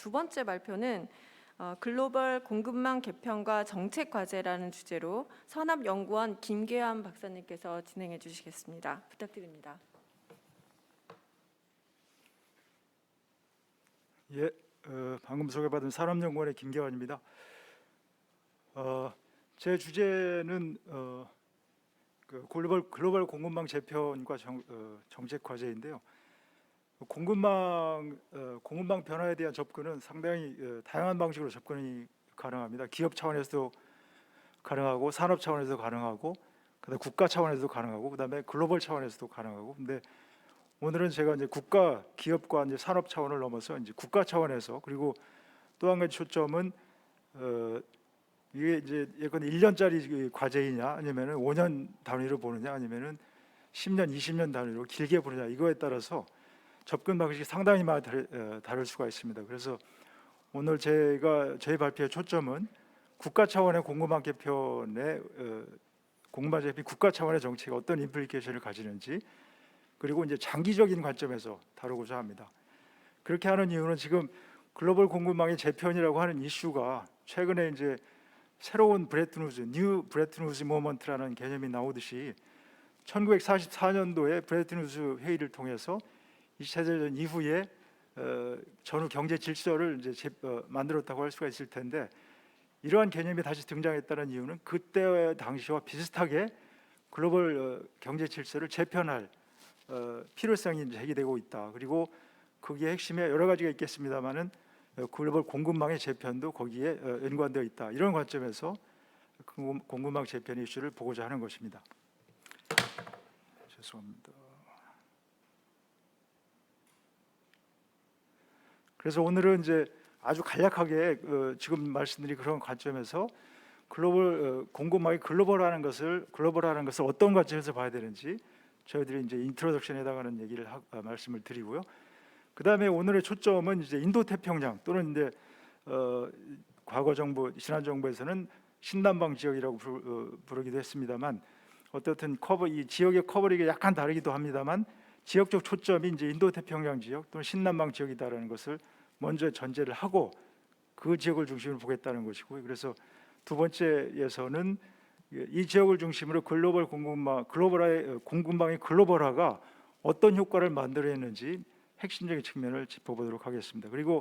두 번째 발표는 글로벌 공급망 개편과 정책 과제라는 주제로 선합연구원 김계환 박사님께서 진행해 주시겠습니다. 부탁드립니다. 예, 방금 소개받은 산업연구원의 김계환입니다. 제 주제는 그 글로벌 공급망 재편과 정책 과제인데요. 공급망 변화에 대한 접근은 상당히 다양한 방식으로 접근이 가능합니다. 기업 차원에서도 가능하고, 산업 차원에서도 가능하고, 그다음에 국가 차원에서도 가능하고, 그다음에 글로벌 차원에서도 가능하고. 근데 오늘은 제가 이제 국가, 기업과 이제 산업 차원을 넘어서 이제 국가 차원에서, 그리고 또 한 가지 초점은 이게 이제 예컨대 1년짜리 과제이냐, 아니면은 5년 단위로 보느냐, 아니면은 10년, 20년 단위로 길게 보느냐, 이거에 따라서 접근 방식이 상당히 많이 다를 수가 있습니다. 그래서 오늘 저희 발표의 초점은 국가 차원의 공급망 개편의 공급망 개편 국가 차원의 정책이 어떤 임플리케이션을 가지는지, 그리고 이제 장기적인 관점에서 다루고자 합니다. 그렇게 하는 이유는 지금 글로벌 공급망의 재편이라고 하는 이슈가 최근에 이제 새로운 뉴 브레튼 우즈 모먼트라는 개념이 나오듯이 1944년도에 브레튼 우즈 회의를 통해서 2차 대전 이후에 전후 경제 질서를 이제 만들었다고 할 수가 있을 텐데, 이러한 개념이 다시 등장했다는 이유는 그때 당시와 비슷하게 글로벌 경제 질서를 재편할 필요성이 제기되고 있다. 그리고 거기에 핵심에 여러 가지가 있겠습니다만은 글로벌 공급망의 재편도 거기에 연관되어 있다. 이런 관점에서 공급망 재편 이슈를 보고자 하는 것입니다. 죄송합니다. 그래서 오늘은 이제 아주 간략하게 지금 말씀드린 그런 관점에서 글로벌 공급망이 글로벌화하는 것을 어떤 관점에서 봐야 되는지 저희들이 이제 인트로덕션에 해당하는 얘기를 말씀을 드리고요. 그다음에 오늘의 초점은 이제 인도 태평양, 또는 이제 과거 정부, 지난 정부에서는 신남방 지역이라고 부르기도 했습니다만, 어떻든 이 지역의 커버리기가 약간 다르기도 합니다만 지역적 초점이 이제 인도 태평양 지역 또는 신남방 지역이다라는 것을 먼저 전제를 하고 그 지역을 중심으로 보겠다는 것이고요. 그래서 두 번째에서는 이 지역을 중심으로 공급망의 글로벌화가 어떤 효과를 만들어냈는지 핵심적인 측면을 짚어보도록 하겠습니다. 그리고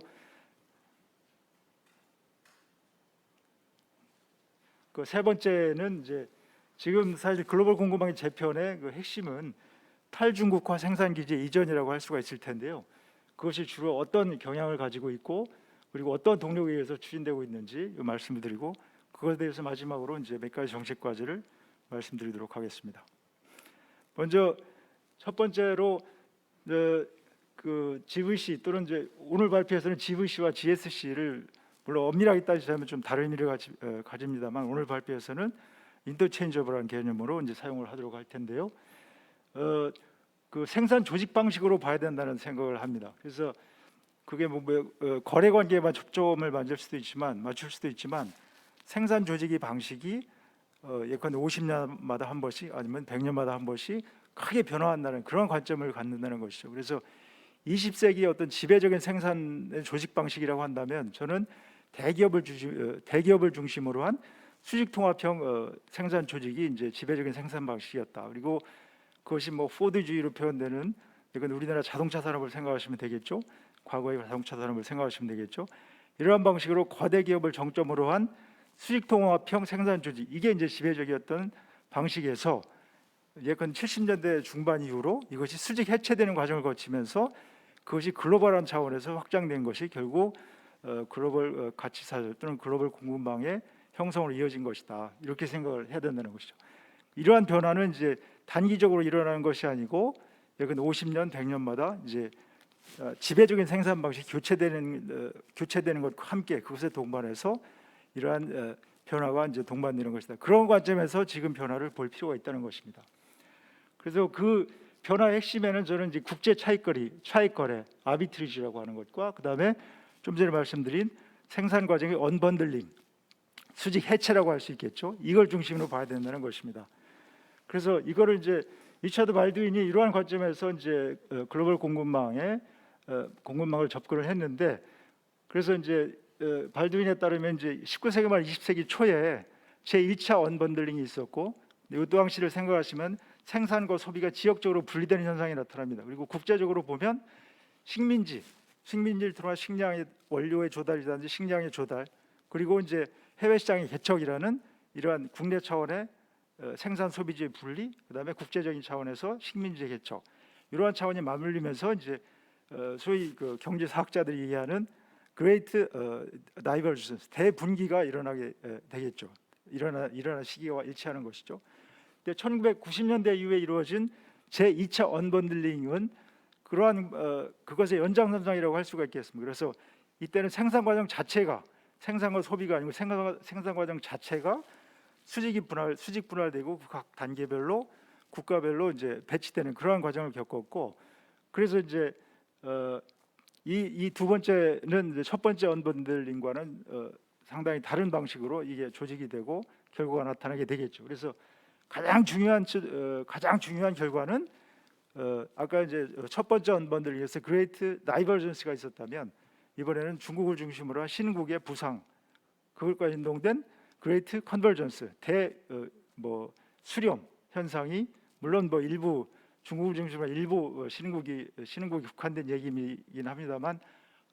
그 세 번째는 이제 지금 사실 글로벌 공급망의 재편의 그 핵심은 탈중국화 생산 기제 이전이라고 할 수가 있을 텐데요. 그것이 주로 어떤 경향을 가지고 있고, 그리고 어떤 동력에 의해서 추진되고 있는지 말씀을 드리고, 그것에 대해서 마지막으로 이제 몇 가지 정책 과제를 말씀드리도록 하겠습니다. 먼저 첫 번째로 그 GVC 또는 이제 오늘 발표에서는 GVC와 GSC를 물론 엄밀하게 따지자면 좀 다른 의미를 가집니다만, 오늘 발표에서는 인터체인저블한 개념으로 이제 사용을 하도록 할 텐데요. 그 생산 조직 방식으로 봐야 된다는 생각을 합니다. 그래서 그게 거래 관계에만 초점을 맞출 수도 있지만 생산 조직의 방식이 예컨대 50년마다 한 번씩 아니면 100년마다 한 번씩 크게 변화한다는 그런 관점을 갖는다는 것이죠. 그래서 20세기의 어떤 지배적인 생산의 조직 방식이라고 한다면 저는 대기업을 중심으로 한 수직통합형 생산 조직이 이제 지배적인 생산 방식이었다. 그리고 그것이 포드주의로 표현되는, 이건 우리나라 자동차 산업을 생각하시면 되겠죠. 과거의 자동차 산업을 생각하시면 되겠죠. 이러한 방식으로 거대 기업을 정점으로 한 수직통합형 생산 조직, 이게 이제 지배적이었던 방식에서 예컨대 70년대 중반 이후로 이것이 수직 해체되는 과정을 거치면서 그것이 글로벌한 차원에서 확장된 것이 결국 글로벌 가치사절 또는 글로벌 공급망의 형성으로 이어진 것이다. 이렇게 생각을 해야 된다는 것이죠. 이러한 변화는 이제 단기적으로 일어나는 것이 아니고 예컨대 50년, 100년마다 이제 지배적인 생산 방식이 교체되는 것과 함께 그것에 동반해서 이러한 변화가 이제 동반되는 것이다. 그런 관점에서 지금 변화를 볼 필요가 있다는 것입니다. 그래서 그 변화의 핵심에는 저는 이제 국제 차익거래, 아비트리지라고 하는 것과 그다음에 좀 전에 말씀드린 생산 과정의 언번들링, 수직 해체라고 할 수 있겠죠. 이걸 중심으로 봐야 된다는 것입니다. 그래서 이거를 이제 리차드 발두인이 이러한 관점에서 이제 글로벌 공급망을 접근을 했는데, 그래서 이제 발두인에 따르면 이제 19세기 말 20세기 초에 제1차 언번들링이 있었고, 이 당시를 생각하시면 생산과 소비가 지역적으로 분리되는 현상이 나타납니다. 그리고 국제적으로 보면 식민지를 통한 식량의 원료의 조달이라든지 식량의 조달, 그리고 이제 해외 시장의 개척이라는 이러한 국내 차원의 생산 소비지의 분리, 그다음에 국제적인 차원에서 식민지의 개척, 이러한 차원이 맞물리면서 이제 소위 그 경제 사학자들이 얘기하는 그레이트 다이버전스, 대분기가 일어나게 되겠죠. 일어난 시기와 일치하는 것이죠. 근데 1990년대 이후에 이루어진 제2차 언번들링은 그러한 그것의 연장선상이라고 할 수가 있겠습니다. 그래서 이때는 생산 과정 자체가 생산과 소비가 아니고 생산 과정 자체가 수직 분할되고 각 단계별로 국가별로 이제 배치되는 그러한 과정을 겪었고, 그래서 이제 이 두 번째는 이제 첫 번째 언번들링과는 상당히 다른 방식으로 이게 조직이 되고 결과가 나타나게 되겠죠. 그래서 가장 중요한 결과는 아까 이제 첫 번째 언번들링에서 그레이트 다이버전스가 있었다면, 이번에는 중국을 중심으로 한 신국의 부상, 그것과 연동된 그레이트 컨버전스, 수렴 현상이, 물론 뭐 일부 중국을 중심으로 일부 신흥국이 국한된 얘기이긴 합니다만,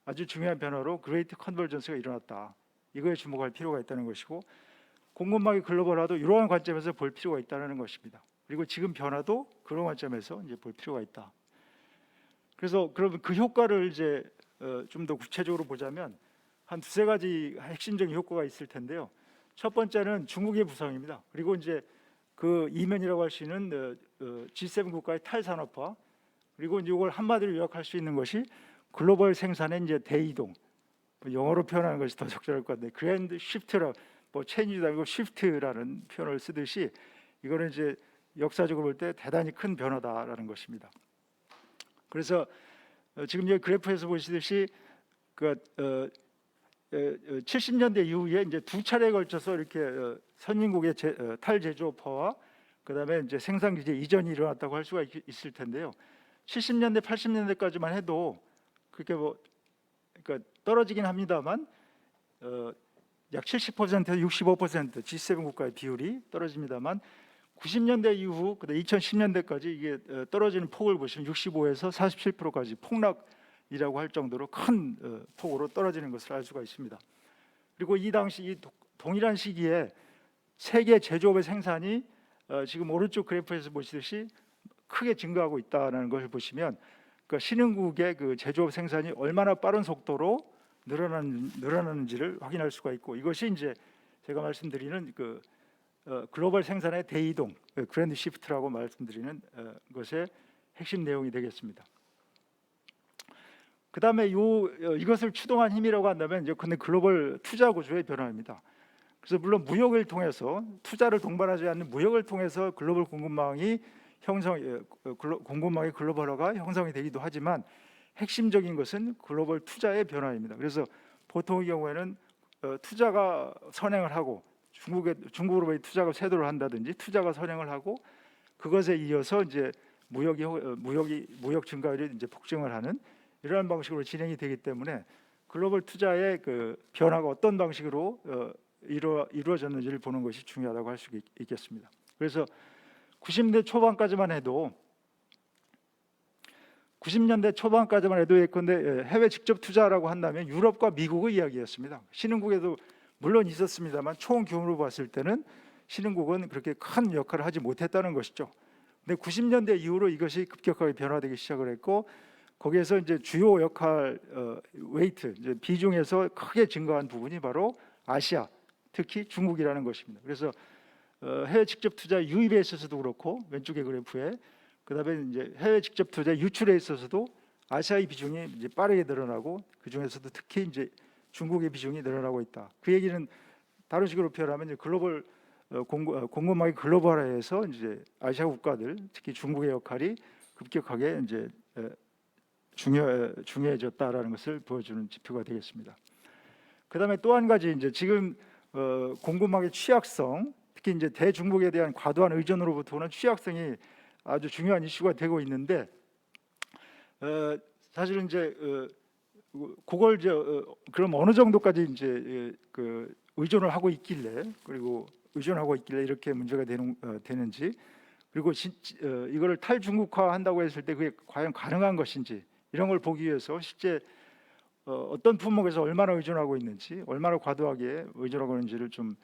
아주 중요한 변화로 그레이트 컨버전스가 일어났다. 이거에 주목할 필요가 있다는 것이고, 공급망이 글로벌화도 이러한 관점에서 볼 필요가 있다는 것입니다. 그리고 지금 변화도 그런 관점에서 이제 볼 필요가 있다. 그래서 그러면 그 효과를 이제 좀 더 구체적으로 보자면 한 두세 가지 핵심적인 효과가 있을 텐데요. 첫 번째는 중국의 부상입니다. 그리고 이제 그 이면이라고 할 수 있는 G7 국가의 탈산업화, 그리고 이제 이걸 한마디로 요약할 수 있는 것이 글로벌 생산의 이제 대이동, 영어로 표현하는 것이 더 적절할 것 같은데 그랜드 시프트라, 체인지도 아니고 시프트라는 표현을 쓰듯이 이거는 이제 역사적으로 볼 때 대단히 큰 변화다라는 것입니다. 그래서 지금 여기 그래프에서 보시듯이 그 70년대 이후에 이제 두 차례에 걸쳐서 이렇게 선진국의 탈제조업화와 그다음에 이제 생산 기제 이전이 일어났다고 할 수가 있을 텐데요. 70년대, 80년대까지만 해도 그렇게 그러니까 떨어지긴 합니다만 약 70%에서 65% G7 국가의 비율이 떨어집니다만, 90년대 이후 그다음 2010년대까지 이게 떨어지는 폭을 보시면 65에서 47%까지 폭락이라고 할 정도로 큰 폭으로 떨어지는 것을 알 수가 있습니다. 그리고 이 당시 이 동일한 시기에 세계 제조업의 생산이 지금 오른쪽 그래프에서 보시듯이 크게 증가하고 있다는 것을 보시면, 그 신흥국의 그 제조업 생산이 얼마나 빠른 속도로 늘어나는지를 확인할 수가 있고, 이것이 이제 제가 말씀드리는 그 글로벌 생산의 대이동, 그랜드 시프트라고 말씀드리는 것의 핵심 내용이 되겠습니다. 그다음에 이것을 추동한 힘이라고 한다면 이제 근데 글로벌 투자 구조의 변화입니다. 그래서 물론 무역을 통해서, 투자를 동반하지 않는 무역을 통해서 글로벌 공급망의 글로벌화가 형성이 되기도 하지만, 핵심적인 것은 글로벌 투자의 변화입니다. 그래서 보통의 경우에는 투자가 선행을 하고 중국으로부터 투자가 쇄도를 한다든지 투자가 선행을 하고 그것에 이어서 이제 무역 증가율이 이제 폭증을 하는 이러한 방식으로 진행이 되기 때문에 글로벌 투자의 그 변화가 어떤 방식으로 이루어졌는지를 보는 것이 중요하다고 할 수 있겠습니다. 그래서 90년대 초반까지만 해도 예컨대 해외 직접 투자라고 한다면 유럽과 미국의 이야기였습니다. 신흥국에도 물론 있었습니다만 총 규모로 봤을 때는 신흥국은 그렇게 큰 역할을 하지 못했다는 것이죠. 근데 90년대 이후로 이것이 급격하게 변화되기 시작을 했고, 거기에서 이제 주요 역할 웨이트, 이제 비중에서 크게 증가한 부분이 바로 아시아, 특히 중국이라는 것입니다. 그래서 해외 직접 투자 유입에 있어서도 그렇고, 왼쪽의 그래프에 그다음에 이제 해외 직접 투자 유출에 있어서도 아시아의 비중이 이제 빠르게 늘어나고, 그 중에서도 특히 이제 중국의 비중이 늘어나고 있다. 그 얘기는 다른 식으로 표현하면 이제 글로벌 공급망이 글로벌화해서 이제 아시아 국가들, 특히 중국의 역할이 급격하게 이제 중요해졌다라는 것을 보여주는 지표가 되겠습니다. 그다음에 또 한 가지 이제 지금 공급망의 취약성, 특히 이제 대중국에 대한 과도한 의존으로부터 오는 취약성이 아주 중요한 이슈가 되고 있는데, 사실은 이제 그걸 이제 그럼 어느 정도까지 이제 그 의존을 하고 있길래 그리고 의존하고 있길래 이렇게 문제가 되는지 그리고 이거를 탈중국화 한다고 했을 때 그게 과연 가능한 것인지 이런 걸 보기 위해서 실제 어떤 품목에서 얼마나 의존하고 있는지 얼마나 과도하게 의존하고 있는지를 좀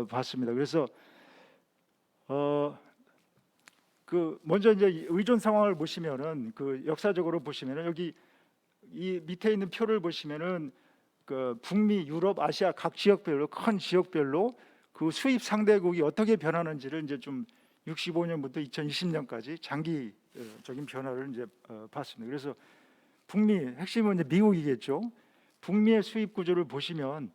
봤습니다. 그래서 그 먼저 이제 의존 상황을 보시면은 그 역사적으로 보시면은 여기 이 밑에 있는 표를 보시면은 그 북미, 유럽, 아시아 각 지역별로 큰 지역별로 그 수입 상대국이 어떻게 변하는지를 이제 좀 65년부터 2020년까지 장기적인 변화를 이제 봤습니다. 그래서 북미 핵심은 이제 미국이겠죠. 북미의 수입 구조를 보시면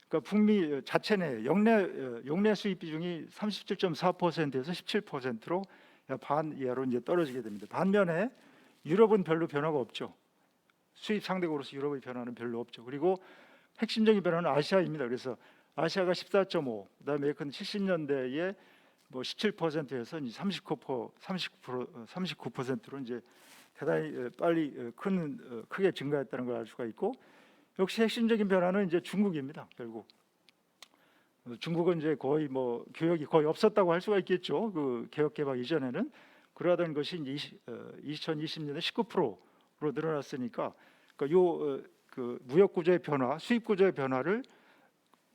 그러니까 북미 자체 내 용내 수입 비중이 37.4%에서 17%로 반 이하로 이제 떨어지게 됩니다. 반면에 유럽은 별로 변화가 없죠. 수입 상대국으로서 유럽의 변화는 별로 없죠. 그리고 핵심적인 변화는 아시아입니다. 그래서 아시아가 14.5, 그다음에 예컨 70년대에 뭐 17%에서 39%로 이제 대단히 빨리 크게 증가했다는 걸 알 수가 있고 역시 핵심적인 변화는 이제 중국입니다. 결국 중국은 이제 거의 뭐 교역이 거의 없었다고 할 수가 있겠죠. 그 개혁 개방 이전에는 그러던 것이 이제 2020년에 19%로 늘어났으니까 그러니까 그 무역 구조의 변화, 수입 구조의 변화를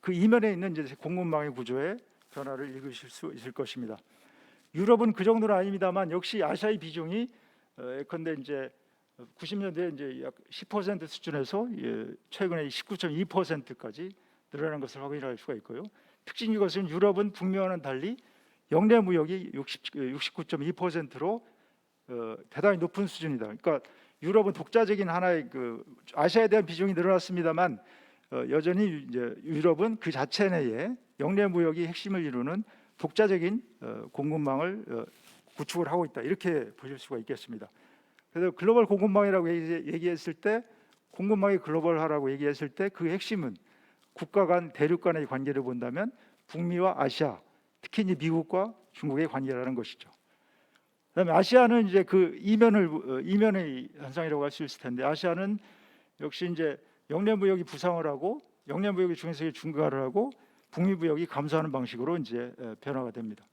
그 이면에 있는 이제 공급망의 구조의 변화를 읽으실 수 있을 것입니다. 유럽은 그 정도는 아닙니다만 역시 아시아의 비중이 예컨대 이제 90년대에 이제 약 10% 수준에서 최근에 19.2%까지 늘어난 것을 확인할 수가 있고요. 특징인 것은 유럽은 북미와는 달리 역내 무역이 69.2%로 대단히 높은 수준이다. 그러니까 유럽은 독자적인 하나의 그 아시아에 대한 비중이 늘어났습니다만 여전히 이제 유럽은 그 자체 내에 역내 무역이 핵심을 이루는 독자적인 공급망을 구축을 하고 있다. 이렇게 보실 수가 있겠습니다. 그래서 글로벌 공급망이라고 얘기했을 때 공급망이 글로벌화라고 얘기했을 때 그 핵심은 국가 간 대륙 간의 관계를 본다면 북미와 아시아, 특히 이제 미국과 중국의 관계라는 것이죠. 그다음에 아시아는 이제 그 이면의 현상이라고 할 수 있을 텐데 아시아는 역시 이제 역내 무역이 부상을 하고 역내 무역이 중에서 중과를 하고 북미 무역이 감소하는 방식으로 이제 변화가 됩니다.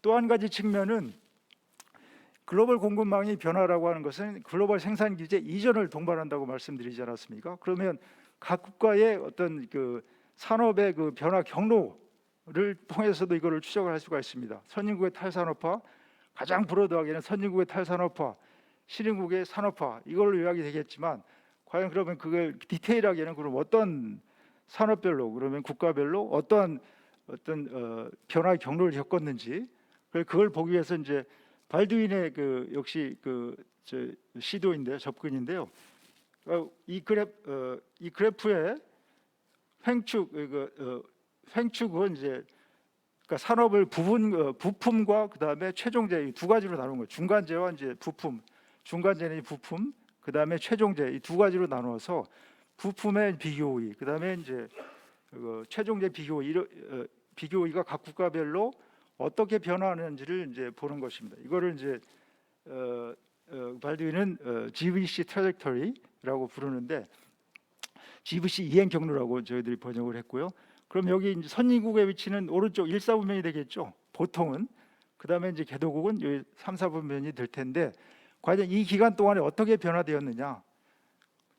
또 한 가지 측면은 글로벌 공급망이 변화라고 하는 것은 글로벌 생산 기제 이전을 동반한다고 말씀드리지 않았습니까? 그러면 각 국가의 어떤 그 산업의 그 변화 경로를 통해서도 이거를 추적을 할 수가 있습니다. 선진국의 탈산업화, 가장 브로드하게는 선진국의 탈산업화, 신흥국의 산업화 이걸로 요약이 되겠지만 과연 그러면 그걸 디테일하게는 그럼 어떤 산업별로 그러면 국가별로 어떤 변화 경로를 겪었는지 그걸 보기 위해서 이제 발두인의 그 역시 그 시도인데 접근인데요. 이 그래프의 횡축은 이제 그러니까 산업을 부품과 그다음에 최종재 이 두 가지로 나누는 거예요. 중간재와 이제 부품, 중간재는 부품, 그다음에 최종재 이 두 가지로 나누어서 부품의 비교의, 그다음에 이제 최종재 비교의가 각 국가별로 어떻게 변화하는지를 이제 보는 것입니다. 이거를 이제 발두인은 GVC 트래젝터리라고 부르는데 GVC 이행 경로라고 저희들이 번역을 했고요. 그럼 여기 이제 선진국의 위치는 오른쪽 1, 4분면이 되겠죠. 보통은 그다음에 이제 개도국은 여기 3, 4분면이 될 텐데 과연 이 기간 동안에 어떻게 변화되었느냐?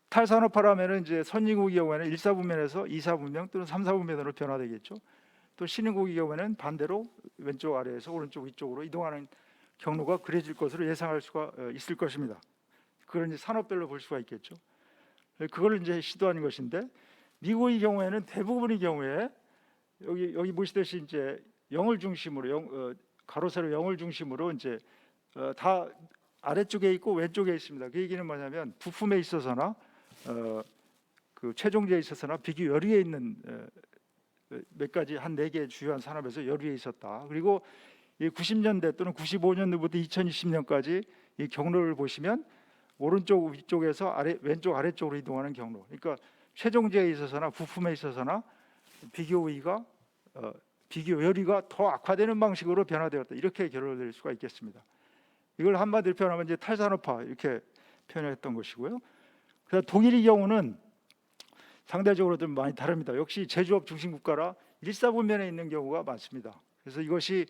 탈산업화라면은 이제 선진국의 경우에는 1, 4분면에서 2, 4분면 또는 3, 4분면으로 변화되겠죠. 또 신흥국의 경우에는 반대로 왼쪽 아래에서 오른쪽 위쪽으로 이동하는 경로가 그려질 것으로 예상할 수가 있을 것입니다. 그걸 이제 산업별로 볼 수가 있겠죠. 그걸 이제 시도하는 것인데 미국의 경우에는 대부분의 경우에 여기 보시듯이 이제 영을 중심으로 가로 세로 영을 중심으로 이제 다 아래쪽에 있고 왼쪽에 있습니다. 그 얘기는 뭐냐면 부품에 있어서나 그 최종재에 있어서나 비교 열위에 있는 몇 가지 한 4개 주요한 산업에서 열위에 있었다. 그리고 이 90년대 또는 95년도부터 2020년까지 이 경로를 보시면 오른쪽 위쪽에서 왼쪽 아래쪽으로 이동하는 경로. 그러니까 최종재에 있어서나 부품에 있어서나 비교 열위가 더 악화되는 방식으로 변화되었다. 이렇게 결론을 낼 수가 있겠습니다. 이걸 한마디로 표현하면 이제 탈산업화 이렇게 표현했던 것이고요. 그래서 독일의 경우는 상대적으로 좀 많이 다릅니다. 역시 제조업 중심 국가라 일사분면에 있는 경우가 많습니다. 그래서 이것이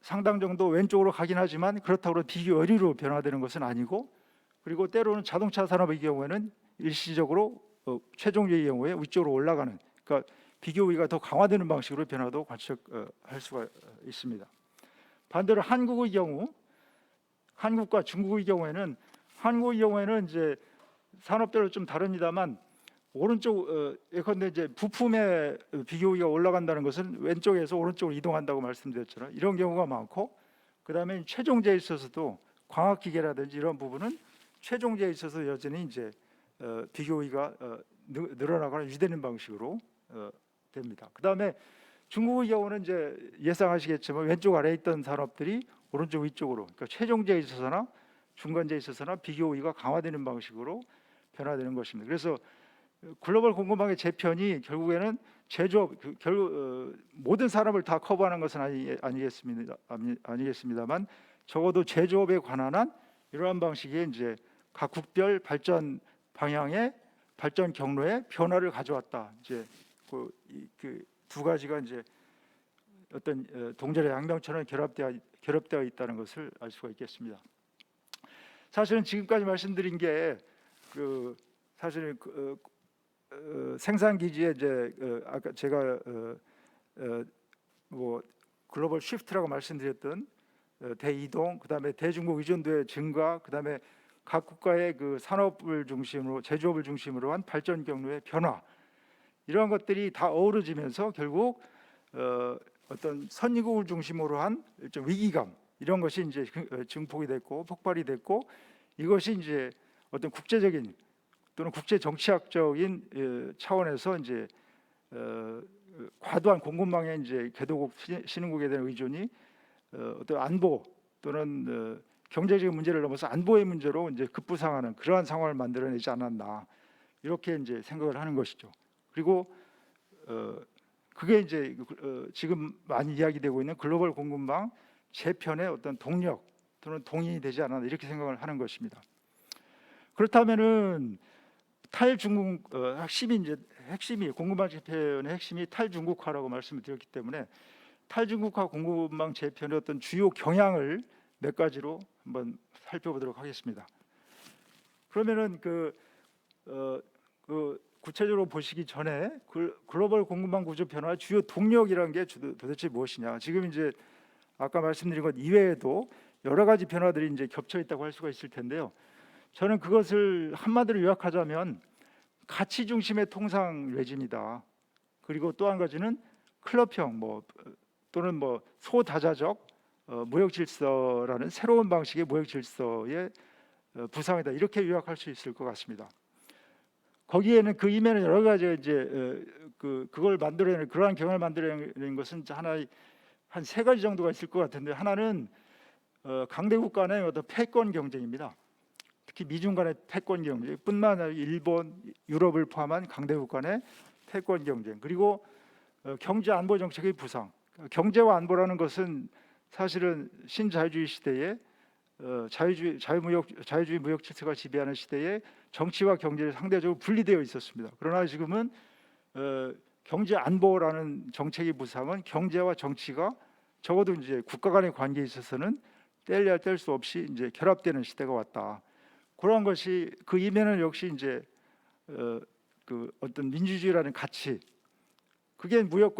상당 정도 왼쪽으로 가긴 하지만 그렇다고 비교의리로 변화되는 것은 아니고, 그리고 때로는 자동차 산업의 경우에는 일시적으로 최종적의 경우에 위쪽으로 올라가는, 그러니까 비교의가 더 강화되는 방식으로 변화도 관측할 수가 있습니다. 반대로 한국의 경우, 한국과 중국의 경우에는 이제 산업별로 좀 다릅니다만 오른쪽 예컨대 이제 부품의 비교의가 올라간다는 것은 왼쪽에서 오른쪽으로 이동한다고 말씀드렸잖아요. 이런 경우가 많고, 그다음에 최종재에 있어서도 광학기계라든지 이런 부분은 최종재에 있어서 여전히 이제 비교의가 늘어나거나 유지되는 방식으로 됩니다. 그다음에 중국의 경우는 이제 예상하시겠지만 왼쪽 아래에 있던 산업들이 오른쪽 위쪽으로, 그러니까 최종재에 있어서나 중간재에 있어서나 비교의가 강화되는 방식으로 변화되는 것입니다. 그래서 글로벌 공급망의 재편이 결국에는 제조업, 모든 산업을 다 커버하는 것은 아니겠습니다만 적어도 제조업에 관한 한 이러한 방식의 이제 각 국별 발전 방향의 발전 경로에 변화를 가져왔다. 이제 그 두 가지가 이제 어떤 동절의 양면처럼 결합되어 있다는 것을 알 수가 있겠습니다. 사실은 지금까지 말씀드린 게 사실 생산 기지에 이제 아까 제가 뭐 글로벌 쉬프트라고 말씀드렸던 대이동, 그다음에 대중국 의존도의 증가, 그다음에 각 국가의 그 산업을 중심으로 제조업을 중심으로 한 발전 경로의 변화, 이러한 것들이 다 어우러지면서 결국 어떤 선진국을 중심으로 한 좀 위기감, 이런 것이 이제 증폭이 됐고 폭발이 됐고, 이것이 이제 어떤 국제적인 또는 국제 정치학적인 차원에서 이제 과도한 공급망의 이제 개도국 신흥국에 대한 의존이 어떤 안보 또는 경제적인 문제를 넘어서 안보의 문제로 이제 급부상하는 그러한 상황을 만들어내지 않았나, 이렇게 이제 생각을 하는 것이죠. 그리고 그게 이제 지금 많이 이야기되고 있는 글로벌 공급망 재편의 어떤 동력 또는 동인이 되지 않았나, 이렇게 생각을 하는 것입니다. 그렇다면은 탈중국 핵심이 공급망 재편의 핵심이 탈중국화라고 말씀을 드렸기 때문에 탈중국화 공급망 재편의 어떤 주요 경향을 몇 가지로 한번 살펴보도록 하겠습니다. 그러면은 구체적으로 보시기 전에 글로벌 공급망 구조 변화의 주요 동력이라는 게 도대체 무엇이냐? 지금 이제 아까 말씀드린 것 이외에도 여러 가지 변화들이 이제 겹쳐 있다고 할 수가 있을 텐데요. 저는 그것을 한마디로 요약하자면 가치 중심의 통상 레짐이다. 그리고 또 한 가지는 클럽형 또는 소다자적 무역 질서라는 새로운 방식의 무역 질서의 부상이다. 이렇게 요약할 수 있을 것 같습니다. 거기에는 그 이면에 여러 가지 이제 그걸 만들어내는 그러한 경향을 만들어내는 것은 하나의 한 세 가지 정도가 있을 것 같은데, 하나는 강대국 간의 어떤 패권 경쟁입니다. 특히 미중 간의 패권 경쟁뿐만 아니라 일본, 유럽을 포함한 강대국 간의 패권 경쟁, 그리고 경제 안보 정책의 부상. 경제와 안보라는 것은 사실은 신자유주의 시대에 자유주의 무역 질서가 지배하는 시대에 정치와 경제를 상대적으로 분리되어 있었습니다. 그러나 지금은 경제 안보라는 정책의 부상은 경제와 정치가 적어도 이제 국가 간의 관계에 있어서는 뗄래야 뗄 수 없이 이제 결합되는 시대가 왔다. 그런 것이 그 이면은 역시 이제 어떤 민주주의라는 가치, 그게 무역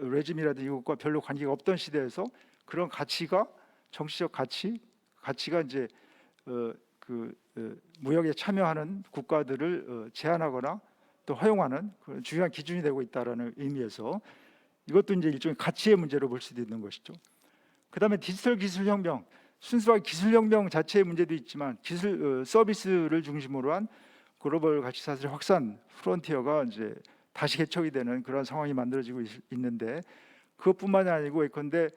레짐이라든지 이것과 별로 관계가 없던 시대에서 그런 가치가 정치적 가치가 이제 무역에 참여하는 국가들을 제한하거나 또 허용하는 그런 중요한 기준이 되고 있다라는 의미에서 이것도 이제 일종의 가치의 문제로 볼 수도 있는 것이죠. 그다음에 디지털 기술혁명, 순수하게 기술혁명 자체의 문제도 있지만 기술 서비스를 중심으로 한 글로벌 가치 사슬의 확산 프론티어가 이제 다시 개척이 되는 그런 상황이 만들어지고 있는데, 그것뿐만이 아니고 예컨대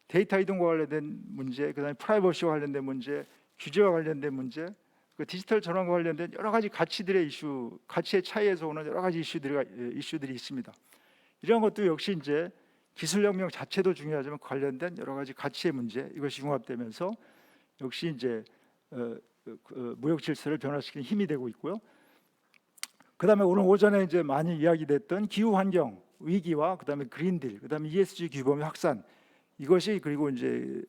데이터 이동과 관련된 문제, 그다음에 프라이버시와 관련된 문제, 규제와 관련된 문제, 그 디지털 전환과 관련된 여러 가지 가치들의 이슈, 가치의 차이에서 오는 여러 가지 이슈들이 있습니다. 이런 것도 역시 이제 기술혁명 자체도 중요하지만 관련된 여러 가지 가치의 문제, 이것이 융합되면서 역시 이제 무역 질서를 변화시키는 힘이 되고 있고요. 그다음에 오늘 오전에 이제 많이 이야기됐던 기후 환경 위기와 그다음에 그린딜, 그다음에 ESG 규범의 확산, 이것이 그리고 이제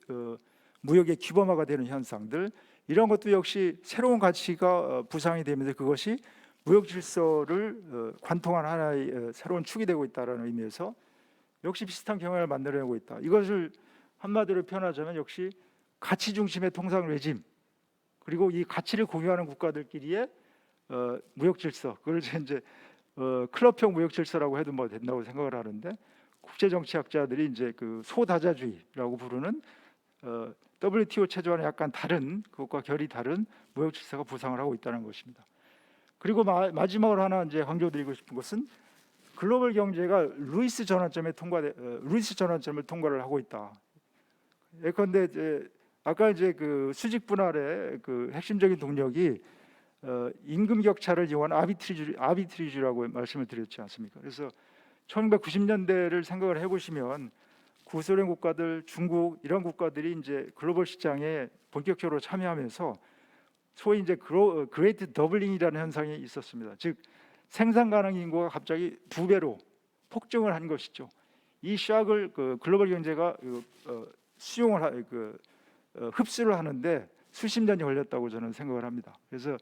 무역의 규범화가 되는 현상들, 이런 것도 역시 새로운 가치가 부상이 되면서 그것이 무역 질서를 관통한 하나의 새로운 축이 되고 있다는 의미에서 역시 비슷한 경향을 만들어내고 있다. 이것을 한마디로 표현하자면 역시 가치 중심의 통상 레짐, 그리고 이 가치를 공유하는 국가들끼리의 무역 질서, 그걸 이제 클럽형 무역 질서라고 해도 뭐 된다고 생각을 하는데, 국제 정치학자들이 이제 그 소다자주의라고 부르는 WTO 체제와는 약간 다른, 그것과 결이 다른 무역 질서가 부상을 하고 있다는 것입니다. 그리고 마지막으로 하나 이제 강조드리고 싶은 것은 글로벌 경제가 루이스 전환점을 통과를 하고 있다. 예컨대 이제 아까 이제 그 수직 분할의 그 핵심적인 동력이 임금 격차를 이용한 아비트리주라고 말씀을 드렸지 않습니까? 그래서 1990년대를 생각을 해보시면 구소련 국가들, 중국 이런 국가들이 이제 글로벌 시장에 본격적으로 참여하면서 소위 이제 그레이트 더블링이라는 현상이 있었습니다. 즉 생산 가능 인구가 갑자기 2배로 폭증을 한 것이죠. 이 샥을 그 글로벌 경제가 수용을 흡수를 하는데 수십 년이 걸렸다고 저는 생각을 합니다. 그래서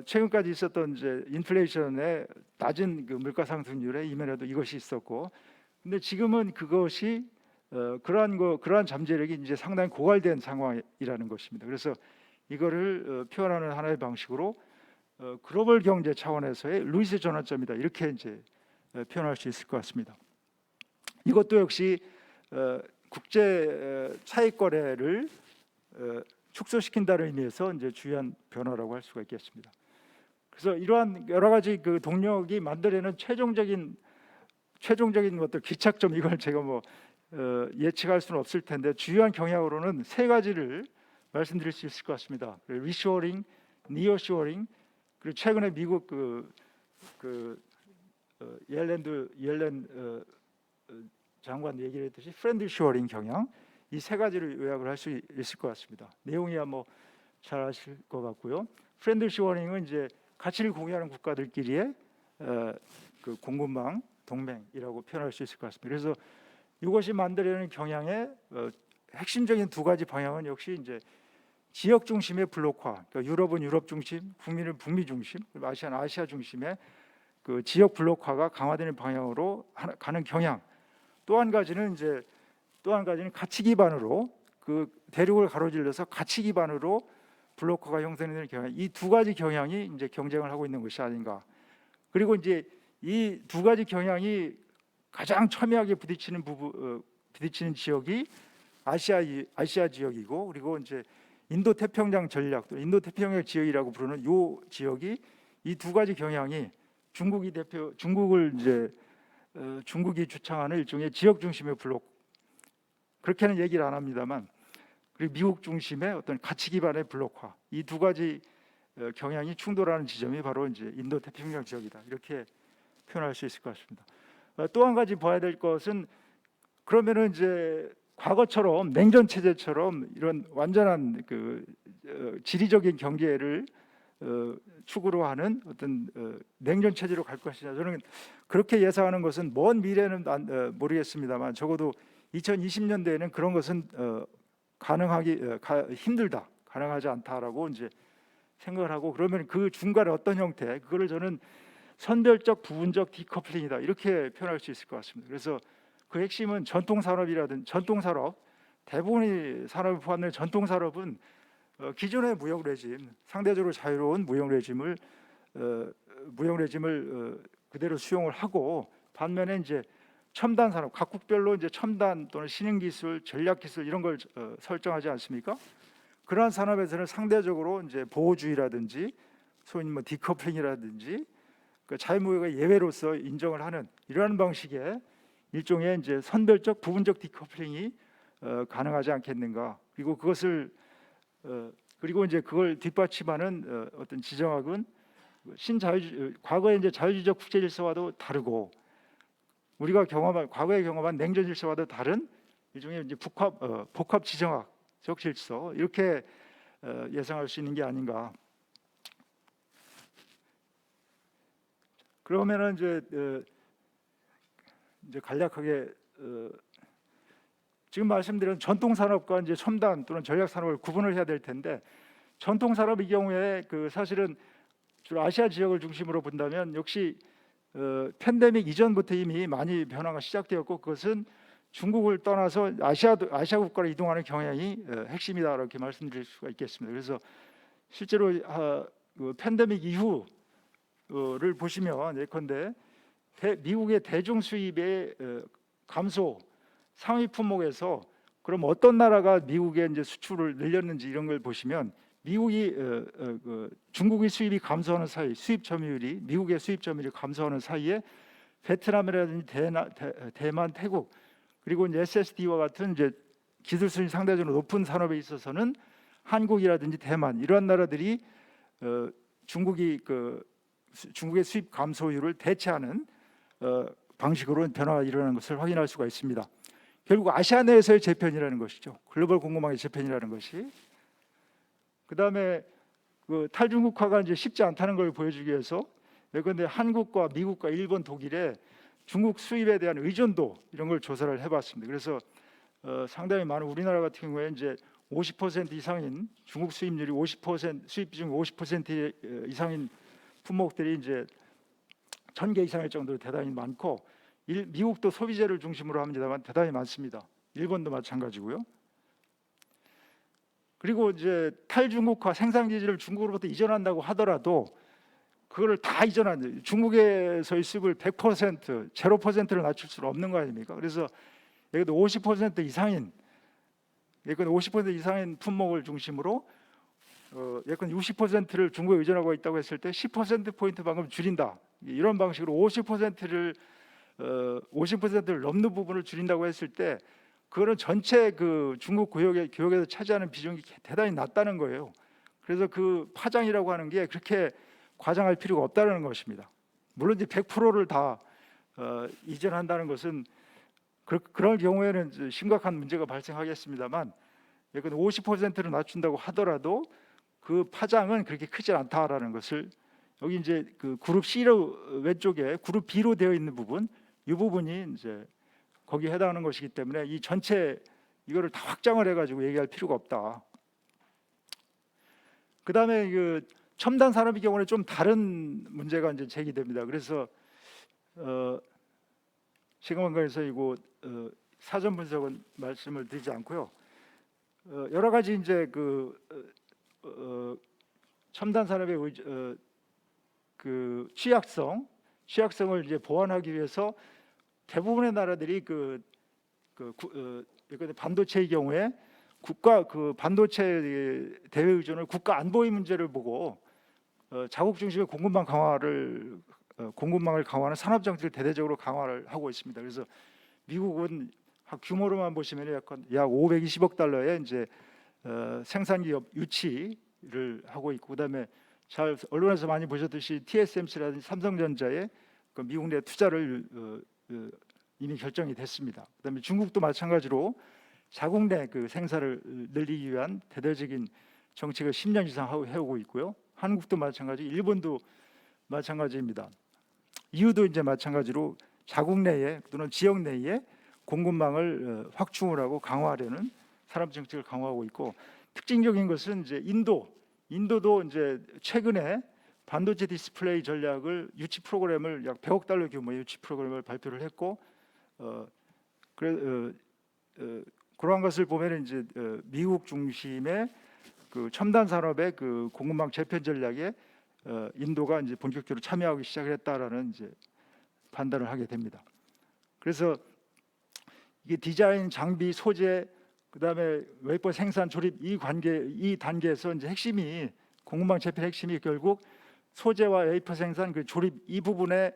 최근까지 있었던 이제 인플레이션의 낮은 그 물가 상승률에 이면에도 이것이 있었고, 근데 지금은 그것이 그러한 잠재력이 이제 상당히 고갈된 상황이라는 것입니다. 그래서 이거를 표현하는 하나의 방식으로 글로벌 경제 차원에서의 루이스 전환점이다, 이렇게 이제 표현할 수 있을 것 같습니다. 이것도 역시 국제 차익 거래를 축소시킨다는 의미에서 이제 주요한 변화라고 할 수가 있겠습니다. 그래서 이러한 여러 가지 그 동력이 만들어내는 최종적인 것들, 기착점, 이걸 제가 뭐 예측할 수는 없을 텐데 주요한 경향으로는 세 가지를 말씀드릴 수 있을 것 같습니다. 리쇼어링, 니어쇼어링, 그리고 최근에 미국 옐렌 장관 얘기를 했듯이 프렌드 쇼어링 경향, 이 세 가지를 요약을 할 수 있을 것 같습니다. 내용이야 뭐 잘 아실 것 같고요. 프렌드 쇼어링은 이제 가치를 공유하는 국가들끼리의 그 공급망 동맹이라고 표현할 수 있을 것 같습니다. 그래서 이것이 만들어내는 경향의 핵심적인 두 가지 방향은 역시 이제 지역 중심의 블록화, 그러니까 유럽은 유럽 중심, 북미는 북미 중심, 그리고 아시아는 아시아 중심의 그 지역 블록화가 강화되는 방향으로 가는 경향. 또 한 가지는 가치 기반으로, 그 대륙을 가로질러서 가치 기반으로 블록화가 형성되는 경향. 이 두 가지 경향이 이제 경쟁을 하고 있는 것이 아닌가. 그리고 이제 이 두 가지 경향이 가장 첨예하게 부딪히는 지역이 아시아 지역이고, 그리고 이제 인도 태평양 전략, 또 인도 태평양 지역이라고 부르는 이 지역이, 이 두 가지 경향이 중국이 주창하는 일종의 지역 중심의 블록, 그렇게는 얘기를 안 합니다만, 그리고 미국 중심의 어떤 가치 기반의 블록화, 이 두 가지 경향이 충돌하는 지점이 바로 이제 인도 태평양 지역이다, 이렇게 표현할 수 있을 것 같습니다. 또 한 가지 봐야 될 것은, 그러면은 이제 과거처럼 냉전 체제처럼 이런 완전한 그 지리적인 경계를 축으로 하는 어떤 냉전 체제로 갈 것이냐, 저는 그렇게 예상하는 것은 먼 미래는 모르겠습니다만 적어도 2020년대에는 그런 것은 힘들다, 가능하지 않다라고 이제 생각을 하고, 그러면 그 중간에 어떤 형태, 그거를 저는 선별적 부분적 디커플링이다, 이렇게 표현할 수 있을 것 같습니다. 그래서 그 핵심은 대부분의 산업을 포함된 전통 산업은 기존의 무역 레짐, 상대적으로 자유로운 무역 레짐을 그대로 수용을 하고, 반면에 이제 첨단 산업, 각국별로 이제 첨단 또는 신흥 기술, 전략 기술 이런 걸 설정하지 않습니까? 그러한 산업에서는 상대적으로 이제 보호주의라든지 소위 뭐 디커플링이라든지 그 자유무역의 예외로서 인정을 하는 이러한 방식의 일종의 이제 선별적 부분적 디커플링이 가능하지 않겠는가. 그리고 이제 그걸 뒷받침하는 어떤 지정학은 과거의 이제 자유주의적 국제 질서와도 다르고, 우리가 과거에 경험한 냉전 질서와도 다른 일종의 이제 복합 지정학적 질서, 이렇게 예상할 수 있는 게 아닌가. 그러면은 이제 간략하게 지금 말씀드린 전통 산업과 이제 첨단 또는 전략 산업을 구분을 해야 될 텐데, 전통 산업의 경우에 사실은 주로 아시아 지역을 중심으로 본다면 역시 팬데믹 이전부터 이미 많이 변화가 시작되었고, 그것은 중국을 떠나서 아시아 국가로 이동하는 경향이 핵심이다, 이렇게 말씀드릴 수가 있겠습니다. 그래서 실제로 팬데믹 이후를 보시면 예컨대 미국의 대중 수입의 감소, 상위 품목에서 그럼 어떤 나라가 미국의 이제 수출을 늘렸는지 이런 걸 보시면, 미국이 중국의 수입이 감소하는 사이, 수입 점유율이 미국의 수입 점유율이 감소하는 사이에 베트남이라든지 대만, 태국, 그리고 이제 SSD와 같은 이제 기술 수준이 상대적으로 높은 산업에 있어서는 한국이라든지 대만, 이러한 나라들이 중국의 수입 감소율을 대체하는 방식으로 변화가 일어나는 것을 확인할 수가 있습니다. 결국 아시아 내에서의 재편이라는 것이죠. 글로벌 공급망의 재편이라는 것이. 그다음에 탈중국화가 이제 쉽지 않다는 걸 보여주기 위해서, 예컨대 한국과 미국과 일본, 독일의 중국 수입에 대한 의존도 이런 걸 조사를 해봤습니다. 그래서 상당히 많은, 우리나라 같은 경우에 이제 50% 이상인 중국 수입률이 50% 수입 비중 50% 이상인 품목들이 이제 1000개 이상일 정도로 대단히 많고, 미국도 소비재를 중심으로 합니다만 대단히 많습니다. 일본도 마찬가지고요. 그리고 이제 탈중국화 생산 기지를 중국으로부터 이전한다고 하더라도 그거를 다 이전한, 중국에서의 수입을 100%, 0%를 낮출 수는 없는 거 아닙니까? 그래서 여기도 50% 이상인, 예컨대 50% 이상인 품목을 중심으로 예컨대 60%를 중국에 의존하고 있다고 했을 때 10%포인트 방금 줄인다, 이런 방식으로 50%를 넘는 부분을 줄인다고 했을 때, 그거는 전체 중국 교역에서 차지하는 비중이 대단히 낮다는 거예요. 그래서 그 파장이라고 하는 게 그렇게 과장할 필요가 없다는 것입니다. 물론 이제 100%를 다 이전한다는 것은 그럴 경우에는 심각한 문제가 발생하겠습니다만, 예컨대 50%를 낮춘다고 하더라도 그 파장은 그렇게 크지 않다라는 것을, 여기 이제 그룹 C로 왼쪽에 그룹 B로 되어 있는 부분, 이 부분이 이제 거기에 해당하는 것이기 때문에 이 전체 이거를 다 확장을 해가지고 얘기할 필요가 없다. 그다음에 첨단 산업의 경우는 좀 다른 문제가 이제 제기됩니다. 그래서 시간관계에서 이거 사전 분석은 말씀을 드리지 않고요. 여러 가지 이제 첨단 산업의 취약성을 이제 보완하기 위해서 대부분의 나라들이 반도체의 경우에 국가 반도체 대외 의존을 국가 안보의 문제를 보고 자국 중심의 공급망을 강화하는 산업 정책을 대대적으로 강화를 하고 있습니다. 그래서 미국은 규모로만 보시면 약 520억 달러의 이제 생산기업 유치를 하고 있고, 그다음에 잘 언론에서 많이 보셨듯이 TSMC라든지 삼성전자의 미국 내 투자를 이미 결정이 됐습니다. 그다음에 중국도 마찬가지로 자국 내 생산을 늘리기 위한 대대적인 정책을 10년 이상 해오고 있고요. 한국도 마찬가지, 일본도 마찬가지입니다. 이유도 이제 마찬가지로 자국 내에 또는 지역 내에 공급망을 확충을 하고 강화하려는 산업 정책을 강화하고 있고, 특징적인 것은 이제 인도도 이제 최근에 반도체 디스플레이 전략을 유치 프로그램을 약 100억 달러 규모의 유치 프로그램을 발표를 했고, 그러한 것을 보면 이제 미국 중심의 첨단 산업의 공급망 재편 전략에 인도가 이제 본격적으로 참여하기 시작을 했다라는 이제 판단을 하게 됩니다. 그래서 이게 디자인, 장비, 소재, 그다음에 웨이퍼 생산, 조립 이 단계에서 이제 핵심이, 공급망 재편 핵심이 결국 소재와 웨이퍼 생산, 조립 이 부분에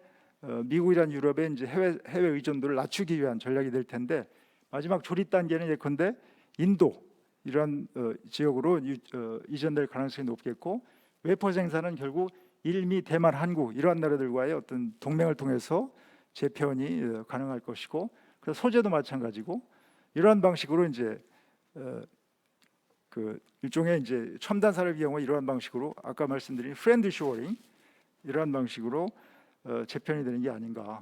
미국이란 유럽의 이제 해외 의존도를 낮추기 위한 전략이 될 텐데, 마지막 조립 단계는 예컨대 인도 이런 지역으로 이전될 가능성이 높겠고, 웨이퍼 생산은 결국 일미, 대만, 한국 이러한 나라들과의 어떤 동맹을 통해서 재편이 가능할 것이고, 그래서 소재도 마찬가지고, 이러한 방식으로 이제 그 일종의 이제 첨단 산업의 경우 이러한 방식으로 아까 말씀드린 프렌드 쇼어링 이러한 방식으로 재편이 되는 게 아닌가.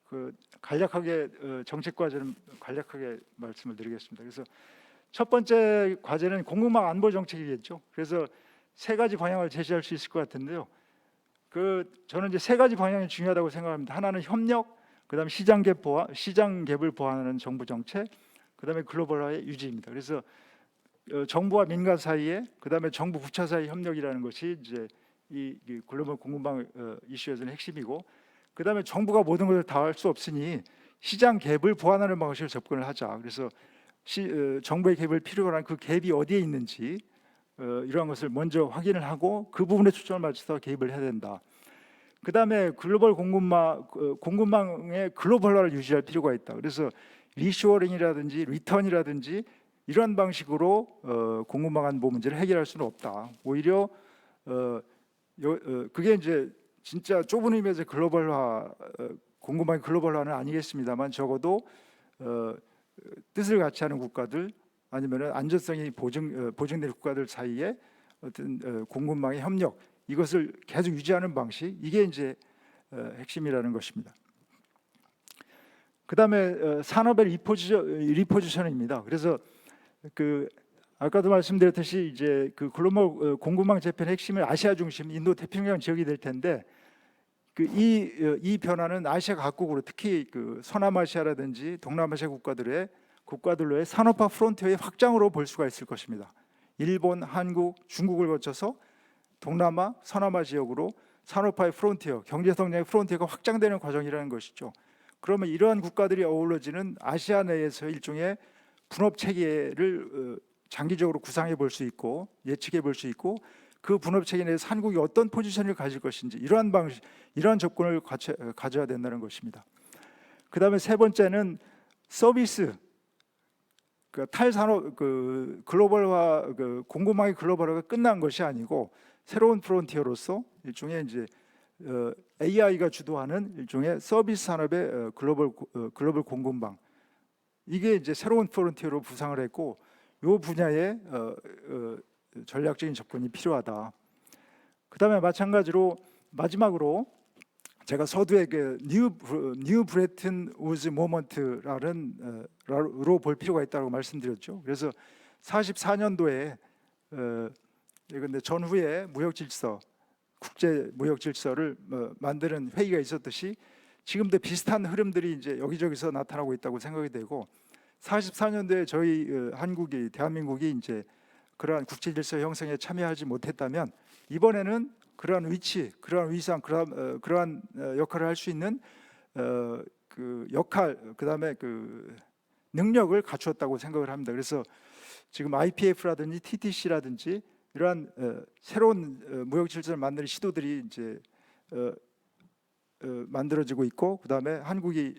그 간략하게 정책 과제는 간략하게 말씀을 드리겠습니다. 그래서 첫 번째 과제는 공급망 안보 정책이겠죠. 그래서 세 가지 방향을 제시할 수 있을 것 같은데요. 저는 이제 세 가지 방향이 중요하다고 생각합니다. 하나는 협력, 그다음에 시장 갭을 보완하는 정부 정책, 그다음에 글로벌화의 유지입니다. 그래서 정부와 민간 사이에, 그다음에 정부 부처 사이 협력이라는 것이 이제 이 글로벌 공급망 이슈에서는 핵심이고, 그다음에 정부가 모든 것을 다 할 수 없으니 시장 갭을 보완하는 방식으로 접근을 하자. 그래서 정부의 갭을 필요로 하는 그 갭이 어디에 있는지 이러한 것을 먼저 확인을 하고 그 부분에 초점을 맞춰서 개입을 해야 된다. 그다음에 글로벌 공급망의 글로벌화를 유지할 필요가 있다. 그래서 리쇼어링이라든지 리턴이라든지 이러한 방식으로 공급망 안보 문제를 해결할 수는 없다. 오히려 그게 이제 진짜 좁은 의미에서 글로벌화, 공급망의 글로벌화는 아니겠습니다만 적어도 뜻을 같이 하는 국가들 아니면 안전성이 보증된 국가들 사이에 어떤 공급망의 협력 이것을 계속 유지하는 방식 이게 이제 핵심이라는 것입니다. 그다음에 산업의 리포지션입니다. 그래서 아까도 말씀드렸듯이 이제 그 글로벌 공급망 재편의 핵심은 아시아 중심, 인도 태평양 지역이 될 텐데 이 변화는 아시아 각국으로 특히 서남아시아라든지 동남아시아 국가들로의 산업화 프론티어의 확장으로 볼 수가 있을 것입니다. 일본, 한국, 중국을 거쳐서 동남아, 서남아 지역으로 산업화의 프론티어, 경제 성장의 프론티어가 확장되는 과정이라는 것이죠. 그러면 이러한 국가들이 어우러지는 아시아 내에서 일종의 분업 체계를 장기적으로 구상해 볼 수 있고 예측해 볼 수 있고 그 분업 체계 내에서 한국이 어떤 포지션을 가질 것인지 이러한 접근을 가져야 된다는 것입니다. 그다음에 세 번째는 서비스, 탈산업 글로벌화 공급망의 글로벌화가 끝난 것이 아니고 새로운 프론티어로서 일종의 이제 AI가 주도하는 일종의 서비스 산업의 글로벌 공급망 이게 이제 새로운 프론티어로 부상을 했고 이 분야에 전략적인 접근이 필요하다. 그다음에 마찬가지로 마지막으로 제가 서두에 뉴 브레튼 우즈 모먼트로 볼 필요가 있다고 말씀드렸죠. 그래서 44년도에 근데 전후에 국제 무역 질서를 만드는 회의가 있었듯이 지금도 비슷한 흐름들이 이제 여기저기서 나타나고 있다고 생각이 되고 44년도에 저희 대한민국이 이제 그러한 국제 질서 형성에 참여하지 못했다면 이번에는 그러한 위치, 그러한 위상, 그러한 역할을 할 수 있는 역할, 그다음에 능력을 갖추었다고 생각을 합니다. 그래서 지금 IPF라든지 TTC라든지 이러한 새로운 무역 질서를 만드는 시도들이 이제 만들어지고 있고, 그다음에 한국이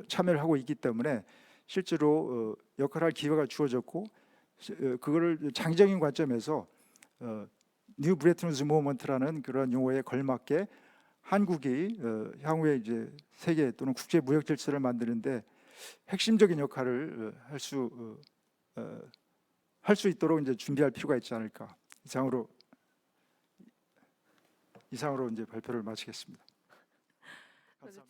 참여를 하고 있기 때문에 실제로 역할을 할 기회가 주어졌고, 그거를 장기적인 관점에서 뉴 브레튼 우즈 모먼트라는 그런 용어에 걸맞게 한국이 향후에 이제 세계 또는 국제 무역 질서를 만드는데 핵심적인 역할을 할 수 있도록 이제 준비할 필요가 있지 않을까. 이상으로 이제 발표를 마치겠습니다. 감사합니다.